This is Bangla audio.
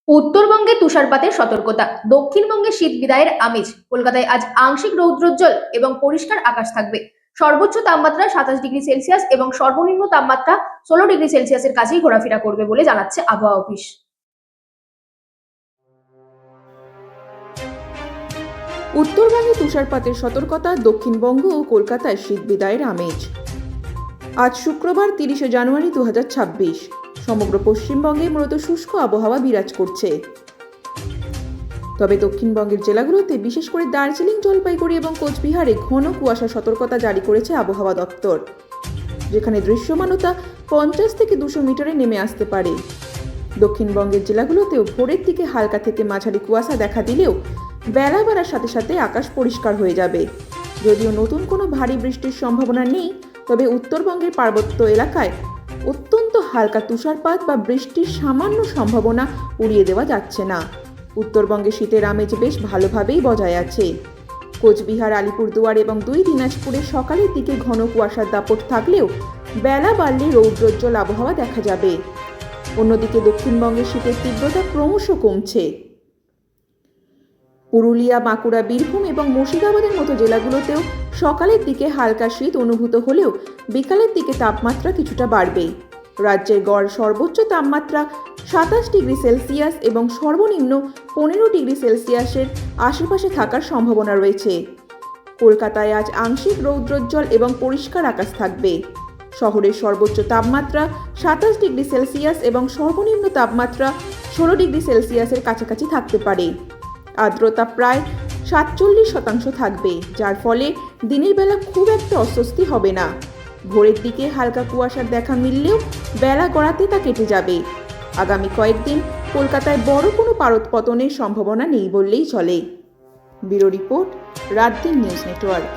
উত্তরবঙ্গে তুষারপাতের সতর্কতা, দক্ষিণবঙ্গে শীত বিদায়ের আমেজ। কলকাতায় আজ আংশিক রৌদ্রোজ্জ্বল এবং পরিষ্কার আকাশ থাকবে। সর্বোচ্চ তাপমাত্রা 27 ডিগ্রি সেলসিয়াস এবং সর্বনিম্ন তাপমাত্রা 16 ডিগ্রি সেলসিয়াসের কাছেই ঘোরাফেরা করবে বলে জানাচ্ছে আবহাওয়া অফিস। উত্তরবঙ্গে তুষারপাতের সতর্কতা, দক্ষিণবঙ্গ ও কলকাতায় শীত বিদায়ের আমেজ। আজ শুক্রবার 30শে জানুয়ারি 2026। সমগ্র পশ্চিমবঙ্গে মূলত শুষ্ক আবহাওয়া বিরাজ করছে। তবে দক্ষিণবঙ্গের জেলাগুলোতে, বিশেষ করে দার্জিলিং, জলপাইগুড়ি এবং কোচবিহারে ঘন কুয়াশা সতর্কতা জারি করেছে আবহাওয়া দপ্তর, যেখানে দৃশ্যমানতা 50 থেকে 200 মিটারে নেমে আসতে পারে। দক্ষিণবঙ্গের জেলাগুলোতেও ভোরের দিকে হালকা থেকে মাঝারি কুয়াশা দেখা দিলেও বেলা বাড়ার সাথে সাথে আকাশ পরিষ্কার হয়ে যাবে। যদিও নতুন কোনো ভারী বৃষ্টির সম্ভাবনা নেই, তবে উত্তরবঙ্গের পার্বত্য এলাকায় অত্যন্ত হালকা তুষারপাত বা বৃষ্টির সামান্য সম্ভাবনা উড়িয়ে দেওয়া যাচ্ছে না। উত্তরবঙ্গে শীতের আমেজ বেশ ভালোভাবেই বজায় আছে। কোচবিহার, আলিপুরদুয়ার এবং 2 দিনাজপুরে সকালের দিকে ঘন কুয়াশার দাপট থাকলেও বেলা বাড়লে রৌদ্রোজ্জ্বল আবহাওয়া দেখা যাবে। অন্যদিকে দক্ষিণবঙ্গে শীতের তীব্রতা ক্রমশ কমছে। পুরুলিয়া, বাঁকুড়া, বীরভূম এবং মুর্শিদাবাদের মতো জেলাগুলোতেও সকালের দিকে হালকা শীত অনুভূত হলেও বিকালের দিকে তাপমাত্রা কিছুটা বাড়বে। রাজ্যের গড় সর্বোচ্চ তাপমাত্রা 27 ডিগ্রি সেলসিয়াস এবং সর্বনিম্ন 15 ডিগ্রি সেলসিয়াসের আশেপাশে থাকার সম্ভাবনা রয়েছে। কলকাতায় আজ আংশিক রৌদ্রোজ্জ্বল এবং পরিষ্কার আকাশ থাকবে। শহরের সর্বোচ্চ তাপমাত্রা 27 ডিগ্রি সেলসিয়াস এবং সর্বনিম্ন তাপমাত্রা 16 ডিগ্রি সেলসিয়াসের কাছাকাছি থাকতে পারে। আর্দ্রতা প্রায় 47% থাকবে, যার ফলে দিনের বেলা খুব একটা অস্বস্তি হবে না। ভোরের দিকে হালকা কুয়াশার দেখা মিললেও বেলা গড়াতে তা কেটে যাবে। আগামী কয়েকদিন কলকাতায় বড় কোনো পারদ পতনের সম্ভাবনা নেই বললেই চলে। ব্যুরো রিপোর্ট, রাত দিন নিউজ নেটওয়ার্ক।